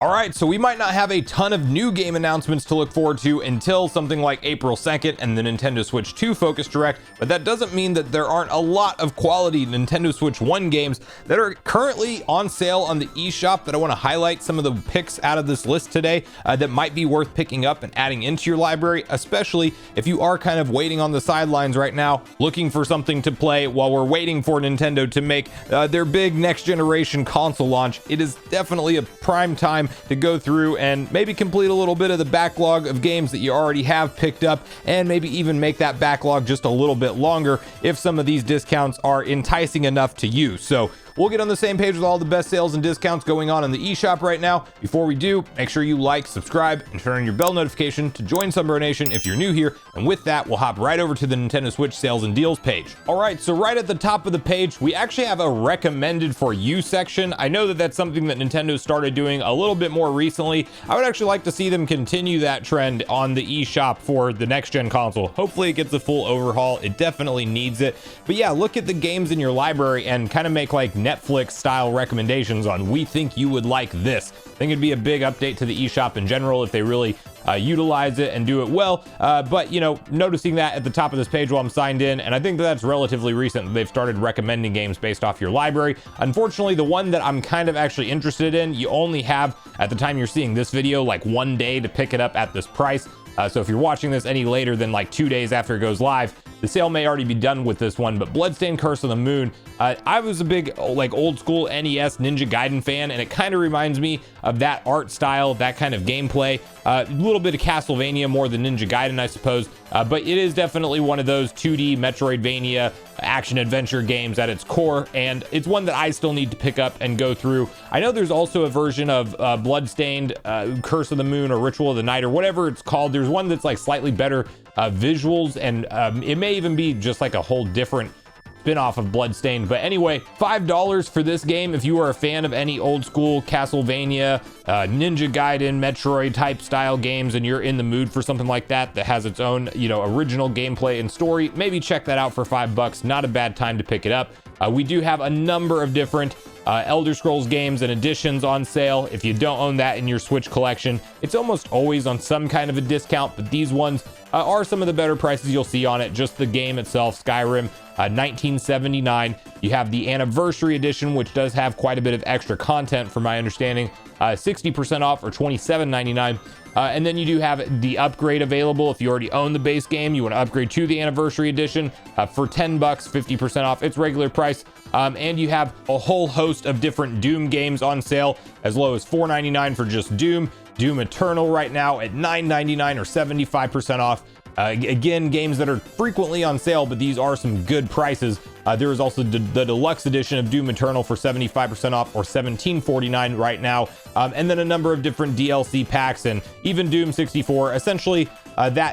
All right, so we might not have a ton of new game announcements to look forward to until something like April 2nd and the Nintendo Switch 2 Focus Direct, but that doesn't mean that there aren't a lot of quality Nintendo Switch 1 games that are currently on sale on the eShop that I want to highlight some of the picks out of this list today that might be worth picking up and adding into your library, especially if you are kind of waiting on the sidelines right now, looking for something to play while we're waiting for Nintendo to make their big next generation console launch. It is definitely a prime time to go through and maybe complete a little bit of the backlog of games that you already have picked up, and maybe even make that backlog just a little bit longer if some of these discounts are enticing enough to you. So we'll get on the same page with all the best sales and discounts going on in the eShop right now. Before we do, make sure you like, subscribe, and turn on your bell notification to join Sunbro Nation if you're new here. And with that, we'll hop right over to the Nintendo Switch sales and deals page. All right, so right at the top of the page, we actually have a recommended for you section. I know that that's something that Nintendo started doing a little bit more recently. I would actually like to see them continue that trend on the eShop for the next gen console. Hopefully it gets a full overhaul. It definitely needs it. But yeah, look at the games in your library and kind of make like Netflix style recommendations on, we think you would like this. I think it'd be a big update to the eShop in general if they really utilize it and do it well. But you know, noticing that at the top of this page while I'm signed in, and I think that's relatively recent, they've started recommending games based off your library. Unfortunately, the one that I'm kind of actually interested in, you only have, at the time you're seeing this video, like 1 day to pick it up at this price. So if you're watching this any later than like 2 days after it goes live, the sale may already be done with this one. But Bloodstained Curse of the Moon, I was a big like old school NES Ninja Gaiden fan, and it kind of reminds me of that art style, that kind of gameplay. A little bit of Castlevania more than Ninja Gaiden, I suppose, but it is definitely one of those 2D Metroidvania action adventure games at its core, and it's one that I still need to pick up and go through. I know there's also a version of Bloodstained Curse of the Moon or Ritual of the Night or whatever it's called. There's one that's like slightly better visuals, and it may even be just like a whole different spin-off of Bloodstained. But anyway, $5 for this game if you are a fan of any old school Castlevania, Ninja Gaiden, Metroid type style games, and you're in the mood for something like that that has its own, you know, original gameplay and story. Maybe check that out for $5. Not a bad time to pick it up. We do have a number of different Elder Scrolls games and editions on sale. If you don't own that in your Switch collection, it's almost always on some kind of a discount, but these ones are some of the better prices you'll see on it. Just the game itself, Skyrim, $19.79. You have the Anniversary Edition, which does have quite a bit of extra content from my understanding, 60% off or $27.99. And then you do have the upgrade available. If you already own the base game, you want to upgrade to the Anniversary Edition for $10, 50% off its regular price. And you have a whole host of different Doom games on sale, as low as $4.99 for just Doom Eternal right now at $9.99 or 75% off. Again, games that are frequently on sale, but these are some good prices. There is also the deluxe edition of Doom Eternal for 75% off or $17.49 right now. And then a number of different DLC packs and even Doom 64. Essentially,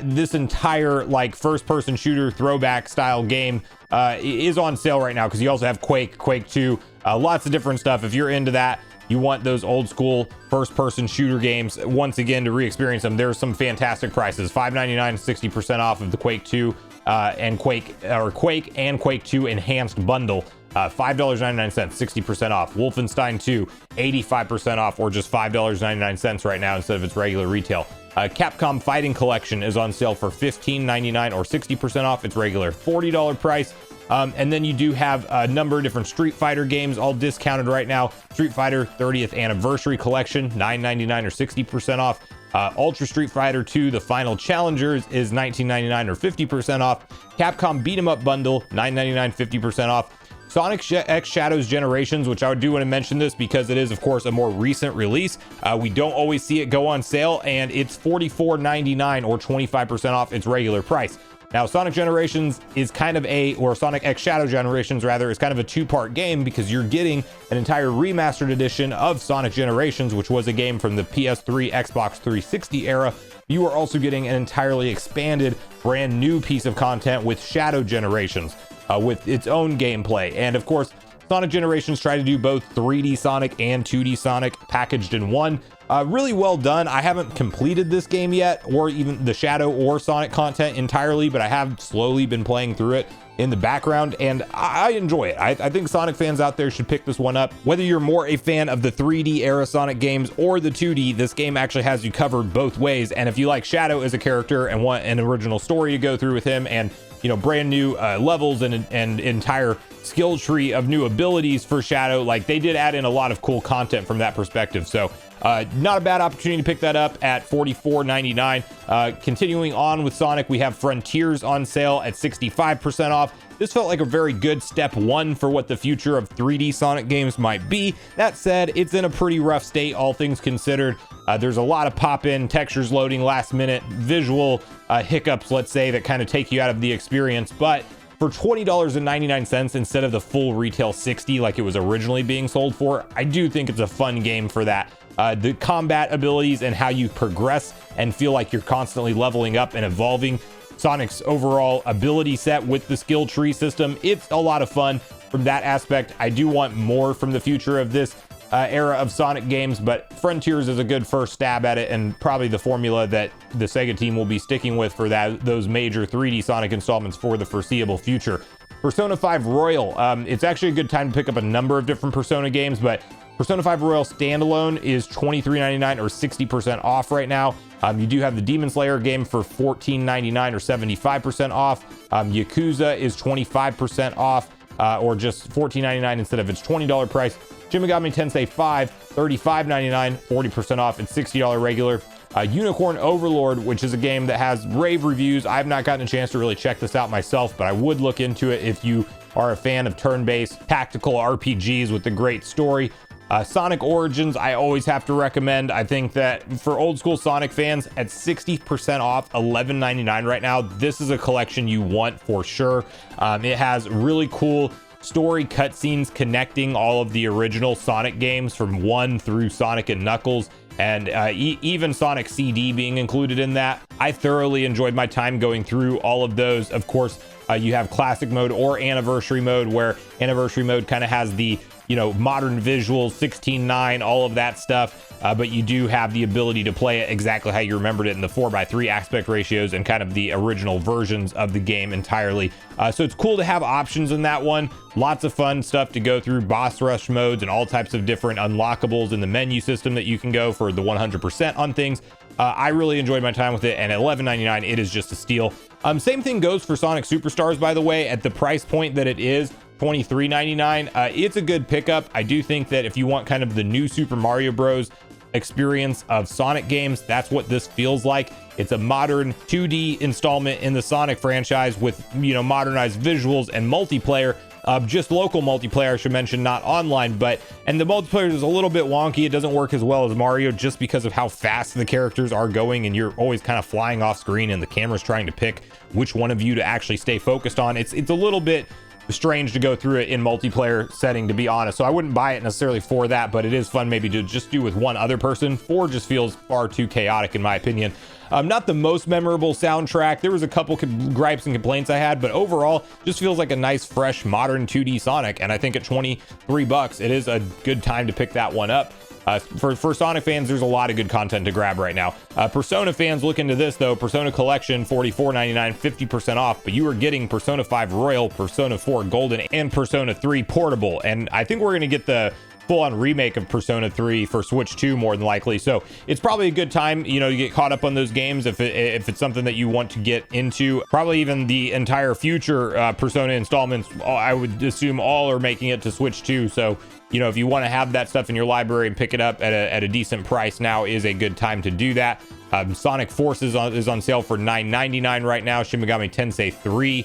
this entire like first-person shooter throwback style game is on sale right now, because you also have Quake 2, lots of different stuff. If you're into that, you want those old school first-person shooter games once again to re-experience them, there's some fantastic prices. $5.99, 60% off of the Quake 2 and Quake and Quake 2 enhanced bundle. $5.99, 60% off. Wolfenstein 2, 85% off, or just $5.99 right now instead of its regular retail. Capcom Fighting Collection is on sale for $15.99 or 60% off its regular $40 price. And then you do have a number of different Street Fighter games all discounted right now. Street Fighter 30th Anniversary Collection, $9.99 or 60% off. Ultra Street Fighter 2, The Final Challengers is $19.99 or 50% off. Capcom Beat 'em Up Bundle, $9.99, 50% off. Sonic X Shadows Generations, which I do want to mention this because it is, of course, a more recent release. We don't always see it go on sale, and it's $44.99 or 25% off its regular price. Now, Sonic Generations is kind of or Sonic X Shadow Generations, rather, is kind of a two-part game, because you're getting an entire remastered edition of Sonic Generations, which was a game from the PS3, Xbox 360 era. You are also getting an entirely expanded, brand new piece of content with Shadow Generations, with its own gameplay. And of course, Sonic Generations tried to do both 3D Sonic and 2D Sonic packaged in one. Really well done. I haven't completed this game yet, or even the Shadow or Sonic content entirely, but I have slowly been playing through it in the background, and I enjoy it. I think Sonic fans out there should pick this one up. Whether you're more a fan of the 3D era Sonic games or the 2D, this game actually has you covered both ways. And if you like Shadow as a character and want an original story to go through with him, and brand new levels and entire skill tree of new abilities for Shadow, like, they did add in a lot of cool content from that perspective. So not a bad opportunity to pick that up at $44.99. Continuing on with Sonic, we have Frontiers on sale at 65% off. This felt like a very good step one for what the future of 3D Sonic games might be. That said, it's in a pretty rough state, all things considered. There's a lot of pop-in, textures loading, last-minute visual hiccups, let's say, that kind of take you out of the experience. But for $20.99 instead of the full retail $60 like it was originally being sold for, I do think it's a fun game for that. The combat abilities and how you progress and feel like you're constantly leveling up and evolving Sonic's overall ability set with the skill tree system, it's a lot of fun from that aspect. I do want more from the future of this era of Sonic games, but Frontiers is a good first stab at it, and probably the formula that the Sega team will be sticking with for those major 3D Sonic installments for the foreseeable future. Persona 5 Royal, it's actually a good time to pick up a number of different Persona games, but Persona 5 Royal standalone is $23.99 or 60% off right now. You do have the Demon Slayer game for $14.99 or 75% off. Yakuza is 25% off, or just $14.99 instead of its $20 price. Shin Megami Tensei 5, $35.99, 40% off, and $60 regular. Unicorn Overlord, which is a game that has rave reviews. I've not gotten a chance to really check this out myself, but I would look into it if you are a fan of turn-based tactical RPGs with a great story. Sonic Origins, I always have to recommend. I think that for old school Sonic fans, at 60% off, $11.99 right now, this is a collection you want for sure. It has really cool story cutscenes connecting all of the original Sonic games from 1 through Sonic and Knuckles, and even Sonic CD being included in that. I thoroughly enjoyed my time going through all of those. Of course, you have classic mode or anniversary mode, where anniversary mode kind of has the modern visuals, 16:9, all of that stuff, but you do have the ability to play it exactly how you remembered it in the 4:3 aspect ratios and kind of the original versions of the game entirely. So it's cool to have options in that one. Lots of fun stuff to go through, boss rush modes and all types of different unlockables in the menu system that you can go for the 100% on things. I really enjoyed my time with it, and at $11.99 it is just a steal. Same thing goes for Sonic Superstars, by the way. At the price point that it is, $23.99, it's a good pickup. I do think that if you want kind of the new Super Mario Bros experience of Sonic games, that's what this feels like. It's a modern 2D installment in the Sonic franchise with modernized visuals and multiplayer. Just local multiplayer, I should mention, not online, and the multiplayer is a little bit wonky. It doesn't work as well as Mario just because of how fast the characters are going, and you're always kind of flying off screen and the camera's trying to pick which one of you to actually stay focused on. It's a little bit strange to go through it in multiplayer setting, to be honest, so I wouldn't buy it necessarily for that, but it is fun maybe to just do with one other person. 4 just feels far too chaotic in my opinion. Not the most memorable soundtrack. There was a couple gripes and complaints I had, but overall just feels like a nice fresh modern 2D Sonic, and I think at $23 it is a good time to pick that one up. For Sonic fans, there's a lot of good content to grab right now. Persona fans, look into this though. Persona Collection, $44.99, 50% off, but you are getting Persona 5 Royal, Persona 4 Golden, and Persona 3 Portable, and I think we're going to get the full-on remake of Persona 3 for Switch 2 more than likely, so it's probably a good time to get caught up on those games if it's something that you want to get into. Probably even the entire future Persona installments, I would assume all are making it to Switch 2, so if you want to have that stuff in your library and pick it up at a decent price, now is a good time to do that. Sonic Forces is on sale for $9.99 right now. Shin Megami Tensei 3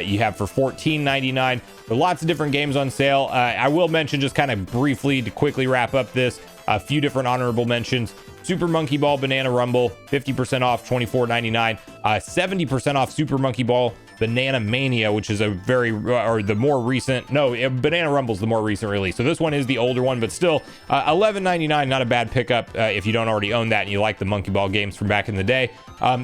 you have for $14.99. There are lots of different games on sale. I will mention, just kind of briefly to quickly wrap up this, a few different honorable mentions. Super Monkey Ball Banana Rumble, 50% off, $24.99. 70% off Super Monkey Ball Banana Mania, which is a very, or the more recent, no, Banana Rumble's the more recent release. So this one is the older one, but still $11.99, not a bad pickup if you don't already own that and you like the Monkey Ball games from back in the day.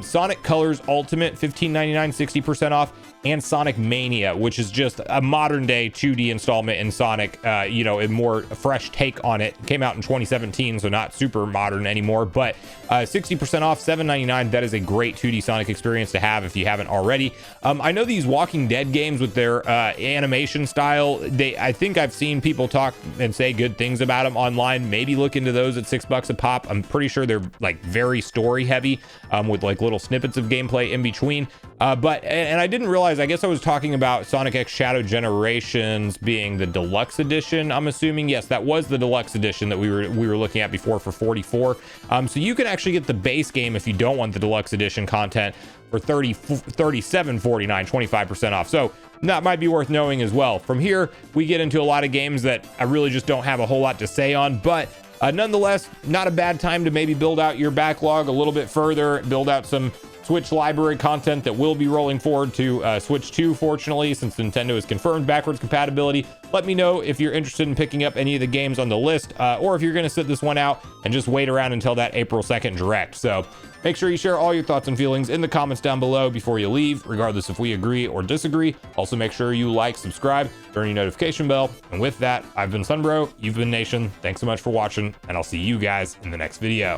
Sonic Colors Ultimate, $15.99, 60% off. And Sonic Mania, which is just a modern day 2D installment in Sonic, you know, a more fresh take on it. Came out in 2017, so not super modern anymore, but 60% off, $7.99. That is a great 2D Sonic experience to have if you haven't already. I know these Walking Dead games with their animation style, I think I've seen people talk and say good things about them online. Maybe look into those at $6 a pop. I'm pretty sure they're like very story heavy, with like little snippets of gameplay in between. But I didn't realize, I guess I was talking about Sonic X Shadow Generations being the deluxe edition. I'm assuming, yes, that was the deluxe edition that we were looking at before for $44. So you can actually get the base game if you don't want the deluxe edition content for $37.49, 25% off. So that might be worth knowing as well. From here, we get into a lot of games that I really just don't have a whole lot to say on, but nonetheless, not a bad time to maybe build out your backlog a little bit further, build out some Switch library content that will be rolling forward to Switch 2, fortunately, since Nintendo has confirmed backwards compatibility. Let me know if you're interested in picking up any of the games on the list, or if you're going to sit this one out and just wait around until that April 2nd direct. So make sure you share all your thoughts and feelings in the comments down below before you leave, regardless if we agree or disagree. Also, make sure you like, subscribe, turn your notification bell. And with that, I've been Sunbro, you've been Nation. Thanks so much for watching, and I'll see you guys in the next video.